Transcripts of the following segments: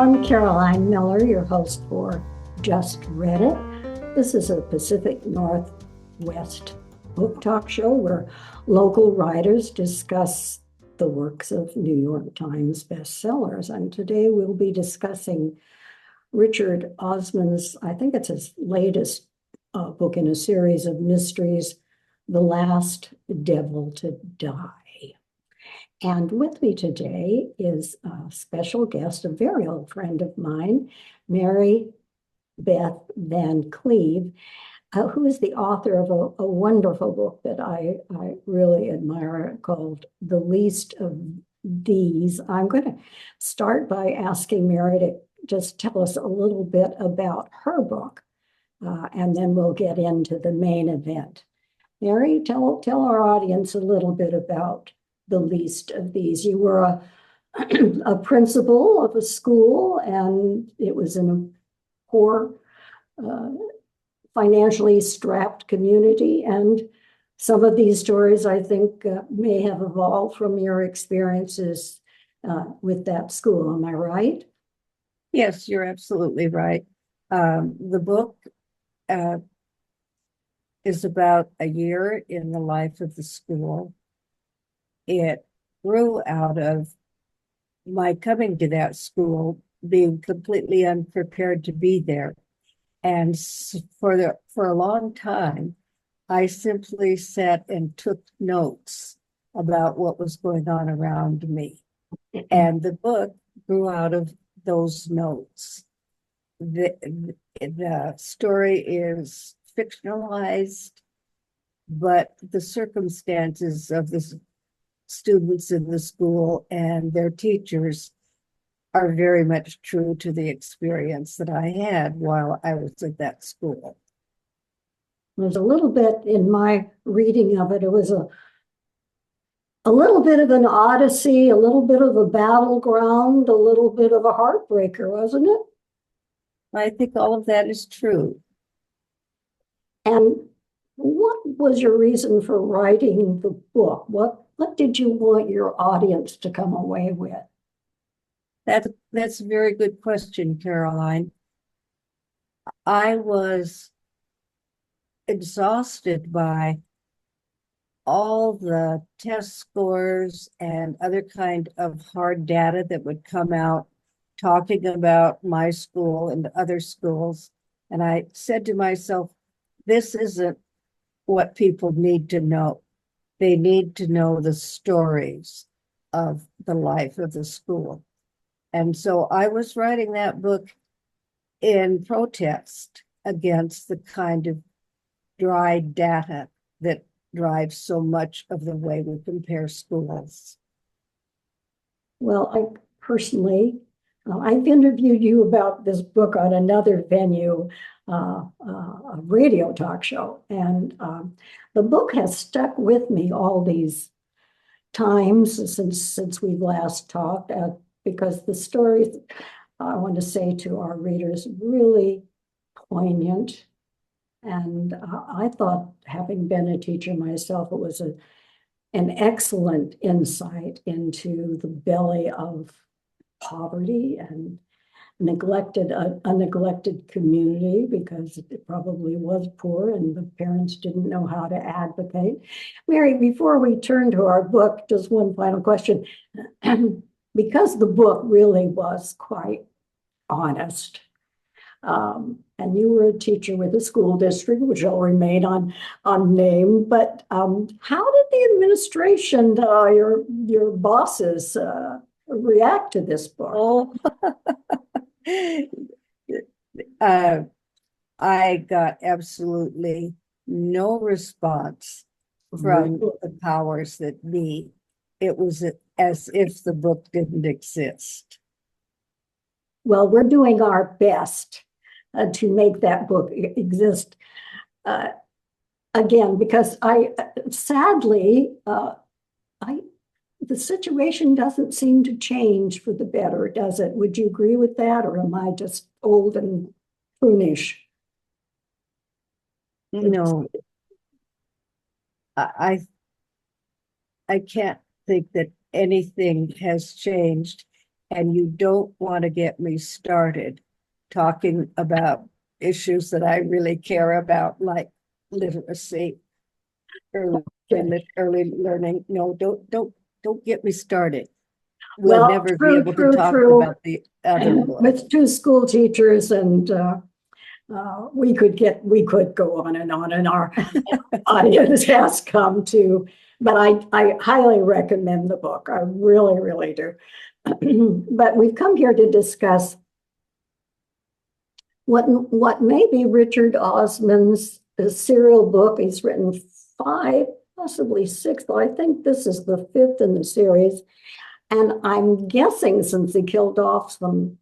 I'm Caroline Miller, your host for Just Read It. This is a Pacific Northwest book talk show where local writers discuss the works of New York Times bestsellers. And today we'll be discussing Richard Osman's, I think it's his latest book in a series of mysteries, The Last Devil to Die. And with me today is a special guest, a very old friend of mine, Marybeth Van Cleave, who is the author of a wonderful book that I really admire called The Least of These. I'm going to start by asking Mary to just tell us a little bit about her book, and then we'll get into the main event. Mary, tell our audience a little bit about The Least of These. You were a principal of a school, and it was in a poor, financially strapped community. And some of these stories, I think, may have evolved from your experiences with that school. Am I right? Yes, you're absolutely right. The book is about a year in the life of the school. It grew out of my coming to that school, being completely unprepared to be there. And for a long time, I simply sat and took notes about what was going on around me. And the book grew out of those notes. The story is fictionalized, but the circumstances of the students in the school and their teachers are very much true to the experience that I had while I was at that school. There's a little bit in my reading of it. It was a little bit of an odyssey, a little bit of a battleground, a little bit of a heartbreaker, wasn't it? I think all of that is true. And what was your reason for writing the book? What did you want your audience to come away with? That's a very good question, Caroline. I was exhausted by all the test scores and other kind of hard data that would come out talking about my school and other schools. And I said to myself, this isn't what people need to know. They need to know the stories of the life of the school. And so I was writing that book in protest against the kind of dry data that drives so much of the way we compare schools. Well, I personally, I've interviewed you about this book on another venue, a radio talk show, and the book has stuck with me all these times since we've last talked, because the stories, I want to say to our readers, really poignant. And I thought, having been a teacher myself, it was an excellent insight into the belly of poverty and a neglected community, because it probably was poor and the parents didn't know how to advocate. Mary, before we turn to our book, just one final question. Because the book really was quite honest, and you were a teacher with a school district, which will remain unnamed, but how did the administration, your bosses, react to this book? Oh, I got absolutely no response from the powers that be. It was as if the book didn't exist. Well, we're doing our best to make that book exist again, because sadly, the situation doesn't seem to change for the better, does it? Would you agree with that, or am I just old and prunish? No, I can't think that anything has changed. And you don't want to get me started talking about issues that I really care about, like literacy, early learning. No, don't get me started. We'll Well, never be true, able to true, talk true. about the other book. With two school teachers and we could go on, and our audience has come to, but I highly recommend the book. I really, really do. But we've come here to discuss what may be Richard Osman's serial book. He's written 5, possibly 6, but I think this is the 5th in the series. And I'm guessing, since he killed off some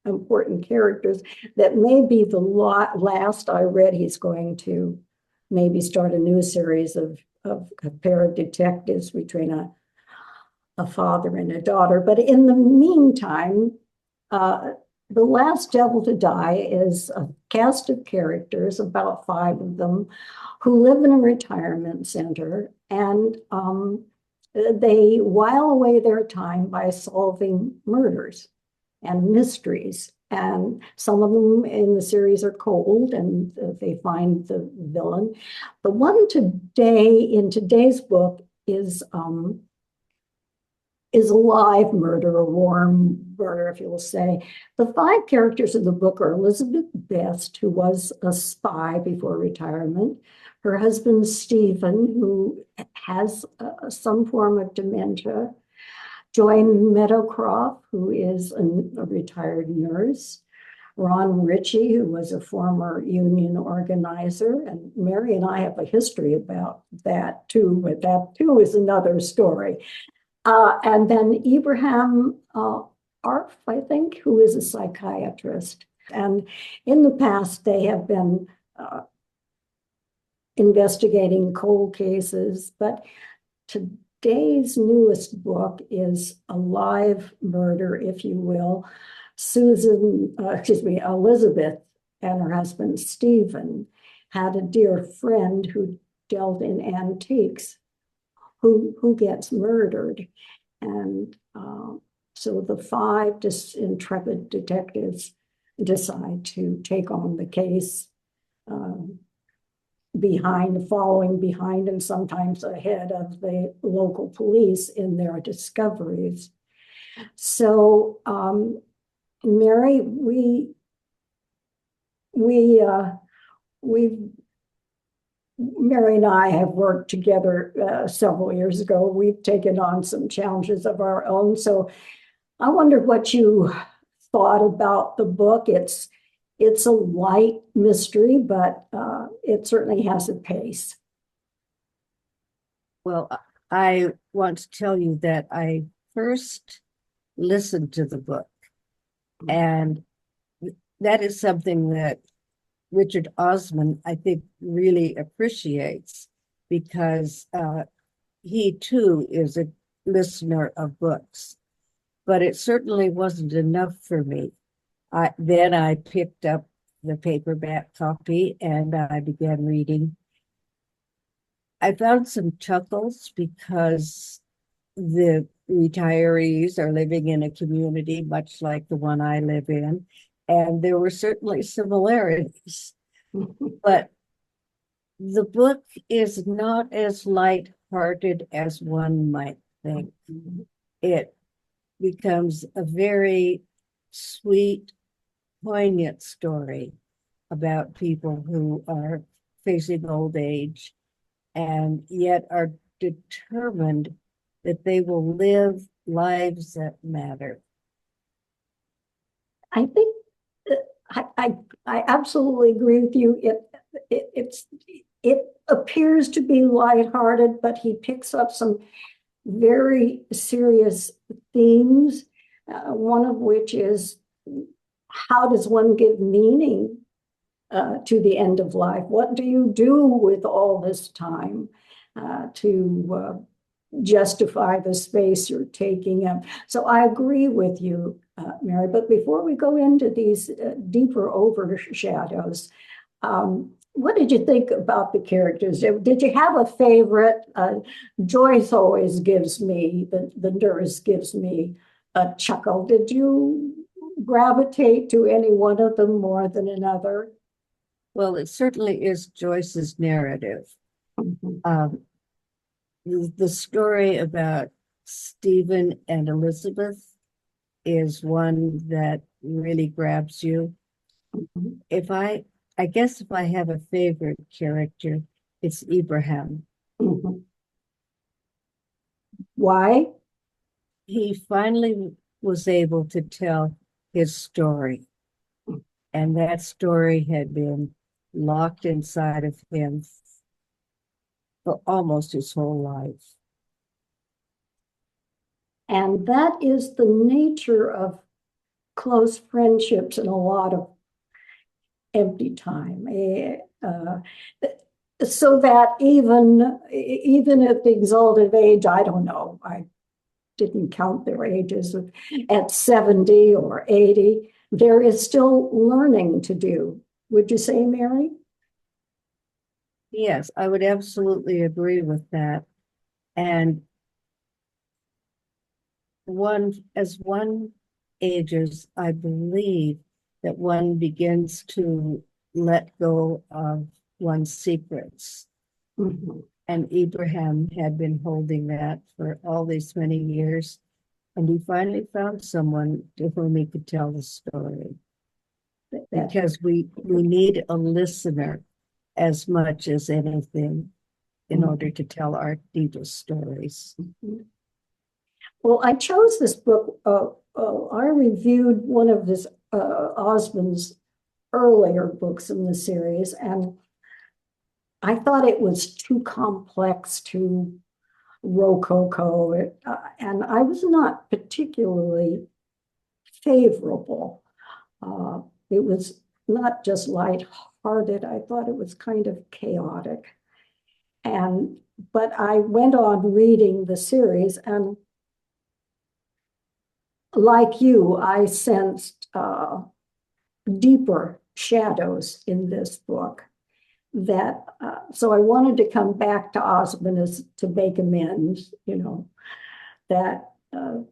important characters, that may be the last I read. He's going to maybe start a new series of a pair of detectives between a father and a daughter. But in the meantime, The Last Devil to Die is a cast of characters, about 5 of them, who live in a retirement center, and they while away their time by solving murders and mysteries. And some of them in the series are cold, and they find the villain. The one today, in today's book, is a live murder, a warm murder, if you will say. The 5 characters of the book are Elizabeth Best, who was a spy before retirement, her husband Stephen, who has some form of dementia, Joy Meadowcroft, who is a retired nurse, Ron Ritchie, who was a former union organizer, and Mary and I have a history about that too, but that too is another story. And then Ibrahim Arf, I think, who is a psychiatrist. And in the past, they have been investigating cold cases, but today's newest book is a live murder, if you will. Elizabeth and her husband, Stephen, had a dear friend who dealt in antiques who gets murdered. And so the 5 intrepid detectives decide to take on the case, following behind and sometimes ahead of the local police in their discoveries. So, Mary, Mary and I have worked together several years ago. We've taken on some challenges of our own. So I wonder what you thought about the book. It's a light mystery, but it certainly has a pace. Well, I want to tell you that I first listened to the book, and that is something that Richard Osman, I think, really appreciates, because he too is a listener of books. But it certainly wasn't enough for me. Then I picked up the paperback copy and I began reading. I found some chuckles because the retirees are living in a community much like the one I live in, and there were certainly similarities. But the book is not as lighthearted as one might think. It becomes a very sweet, poignant story about people who are facing old age and yet are determined that they will live lives that matter. I think I absolutely agree with you. It appears to be lighthearted, but he picks up some very serious themes. One of which is, how does one give meaning to the end of life? What do you do with all this time to justify the space you're taking up? So I agree with you, Mary. But before we go into these deeper overshadows, what did you think about the characters? Did you have a favorite? Joyce always gives me, the nurse gives me a chuckle. Did you gravitate to any one of them more than another? Well, it certainly is Joyce's narrative. Mhm. The story about Stephen and Elizabeth is one that really grabs you. Mhm. I guess if I have a favorite character, it's Ibrahim. Mhm. Why? He finally was able to tell his story, and that story had been locked inside of him for almost his whole life. And that is the nature of close friendships and a lot of empty time. So that even at the exalted age, I don't know, I didn't count their ages at 70 or 80, there is still learning to do. Would you say, Mary? Yes, I would absolutely agree with that. And as one ages, I believe that one begins to let go of one's secrets. Mhm. And Abraham had been holding that for all these many years. And he finally found someone to whom he could tell the story. Because we need a listener as much as anything in order to tell our deepest stories. Well, I chose this book. I reviewed one of this Osmond's earlier books in the series, and I thought it was too complex, too rococo, and I was not particularly favorable. It was not just lighthearted. I thought it was kind of chaotic. But I went on reading the series, and like you, I sensed deeper shadows in this book. So I wanted to come back to Osmond as to make amends, that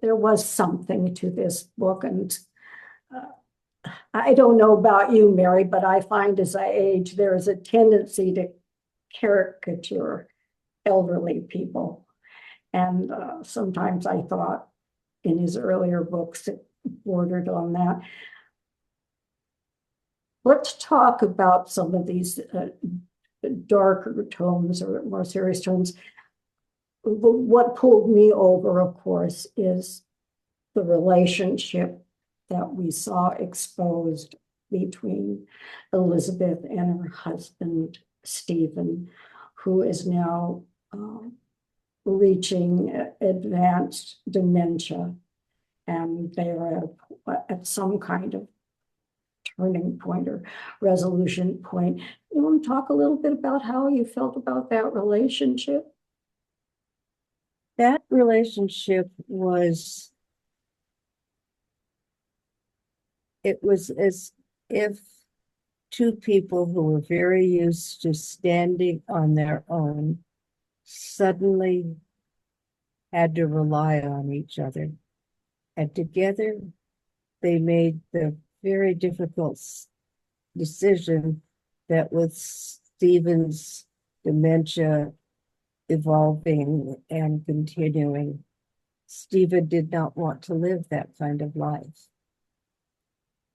there was something to this book. And I don't know about you, Mary, but I find as I age, there is a tendency to caricature elderly people. And sometimes I thought in his earlier books, it bordered on that. Let's talk about some of these darker tones or more serious tones. What pulled me over, of course, is the relationship that we saw exposed between Elizabeth and her husband, Stephen, who is now reaching advanced dementia. And they're at some kind of turning point or resolution point. You want to talk a little bit about how you felt about that relationship? That relationship was as if two people who were very used to standing on their own suddenly had to rely on each other. And together they made the very difficult decision that with Stephen's dementia evolving and continuing, Stephen did not want to live that kind of life.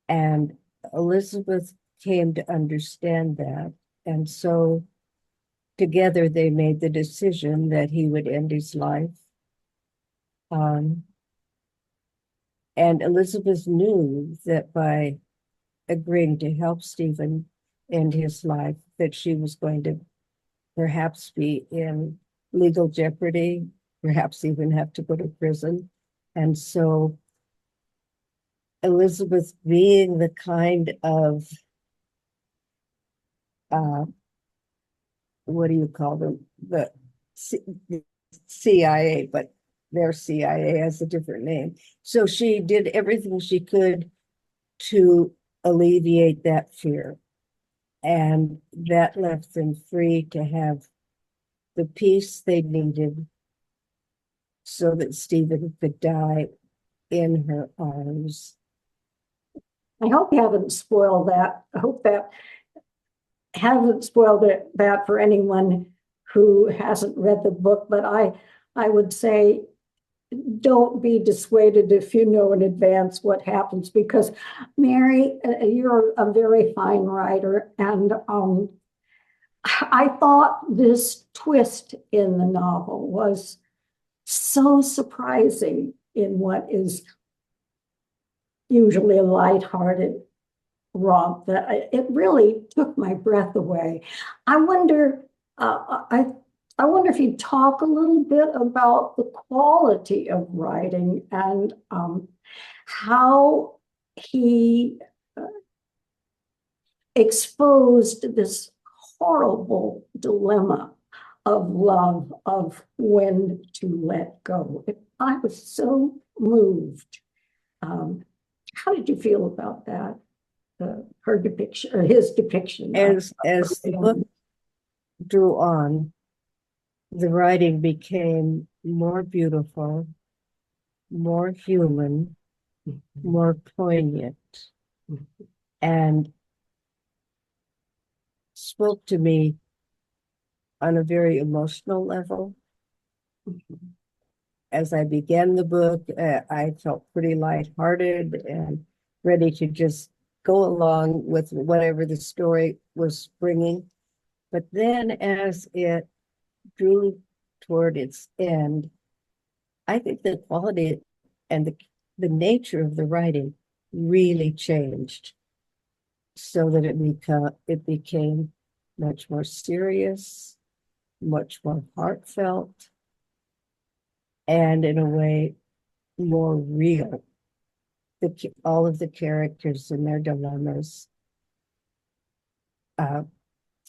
And Elizabeth came to understand that. And so together they made the decision that he would end his life. And Elizabeth knew that by agreeing to help Stephen end his life, that she was going to perhaps be in legal jeopardy, perhaps even have to go to prison. And so Elizabeth, being the kind of what do you call them? The CIA, but their CIA has a different name. So she did everything she could to alleviate that fear. And that left them free to have the peace they needed so that Stephen could die in her arms. I hope you haven't spoiled that. I hope that haven't spoiled that for anyone who hasn't read the book, but I would say don't be dissuaded if you know in advance what happens, because Mary, you're a very fine writer, and I thought this twist in the novel was so surprising in what is usually a lighthearted romp that it really took my breath away. I wonder, I wonder if you'd talk a little bit about the quality of writing and how he exposed this horrible dilemma of love, of when to let go. I was so moved. How did you feel about that? Her depiction, or his depiction? As the book drew on, the writing became more beautiful, more human, more poignant, and spoke to me on a very emotional level. As I began the book, I felt pretty lighthearted and ready to just go along with whatever the story was bringing. But then as it drew toward its end, I think the quality and the nature of the writing really changed, so that it became much more serious, much more heartfelt, and in a way more real. All of the characters and their dilemmas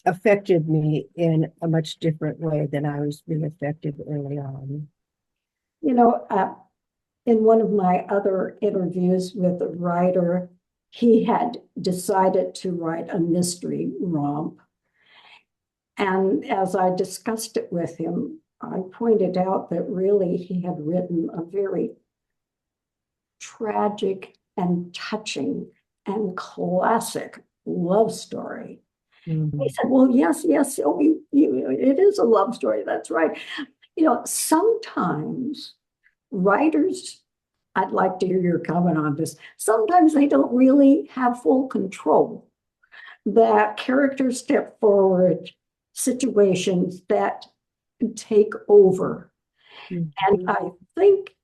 affected me in a much different way than I was being affected early on. You know, in one of my other interviews with a writer, he had decided to write a mystery romp. And as I discussed it with him, I pointed out that really he had written a very tragic and touching and classic love story. He said, well, yes, oh, it is a love story. That's right. You know, sometimes writers, I'd like to hear your comment on this. Sometimes they don't really have full control. That characters step forward, situations that take over. And I think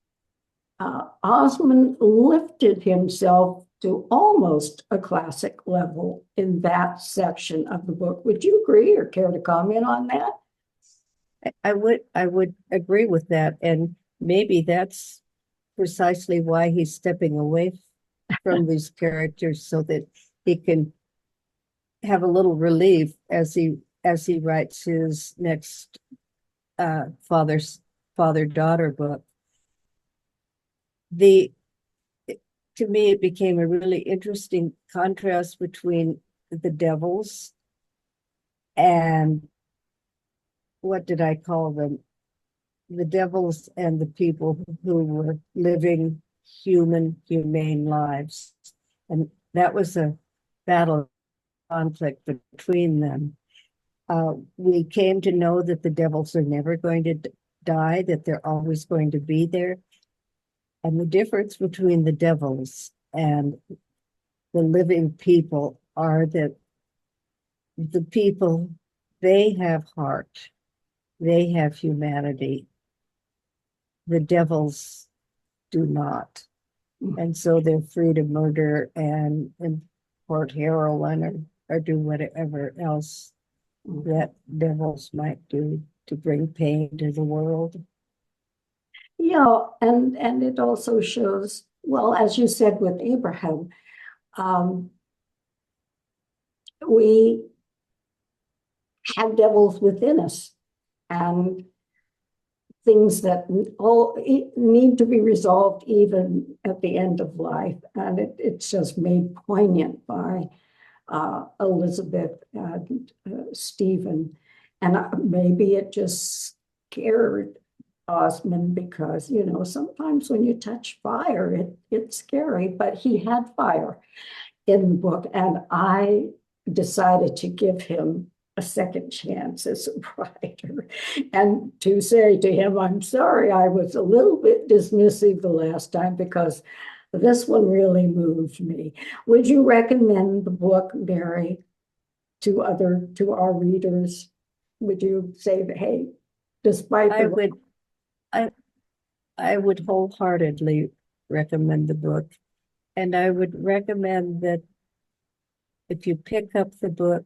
Osman lifted himself to almost a classic level in that section of the book. Would you agree or care to comment on that? I would agree with that, and maybe that's precisely why he's stepping away from these characters, so that he can have a little relief as he writes his next father-daughter book. To me, it became a really interesting contrast between the devils and, what did I call them? The devils and the people who were living humane lives. And that was a battle conflict between them. We came to know that the devils are never going to die, that they're always going to be there. And the difference between the devils and the living people are that the people, they have heart, they have humanity. The devils do not. And so they're free to murder and import heroin or do whatever else that devils might do to bring pain to the world. Yeah, and it also shows, well, as you said with Abraham, we have devils within us and things that all need to be resolved even at the end of life. And it's just made poignant by Elizabeth and Stephen. And maybe it just scared Osman because, you know, sometimes when you touch fire, it's scary, but he had fire in the book, and I decided to give him a second chance as a writer and to say to him, I'm sorry, I was a little bit dismissive the last time because this one really moved me. Would you recommend the book, Mary, to our readers? Would you say that, hey, despite I the would, I would wholeheartedly recommend the book. And I would recommend that if you pick up the book,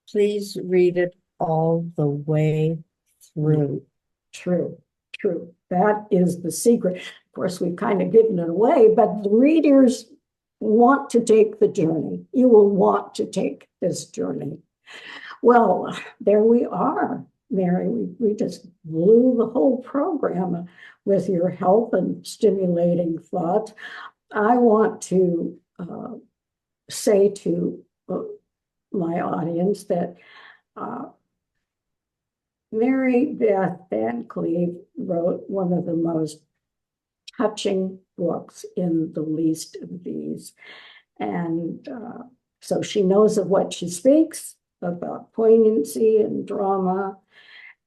please read it all the way through. True, that is the secret. Of course, we've kind of given it away, but the readers want to take the journey. You will want to take this journey. Well, there we are, Mary. We just blew the whole program with your help and stimulating thought. I want to say to my audience that Marybeth Van Cleave wrote one of the most touching books in The Least of These. And so she knows of what she speaks about poignancy and drama.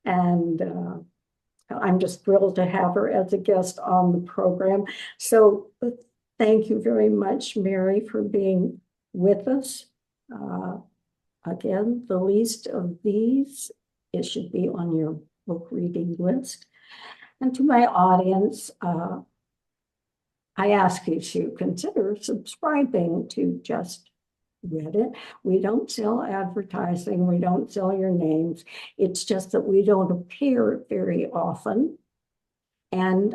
And I'm just thrilled to have her as a guest on the program. So thank you very much, Mary, for being with us. Again, The Least of These, it should be on your book reading list. And to my audience, I ask you to consider subscribing to Just Read It. We don't sell advertising. We don't sell your names. It's just that we don't appear very often. And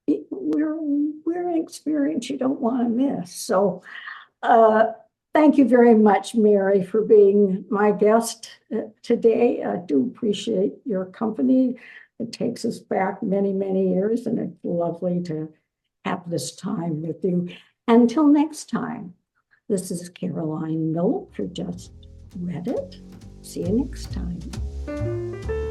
we're an experience you don't want to miss. So thank you very much, Mary, for being my guest today. I do appreciate your company. It takes us back many, many years, and it's lovely to have this time with you. Until next time, this is Caroline Miller for Just Read It. See you next time.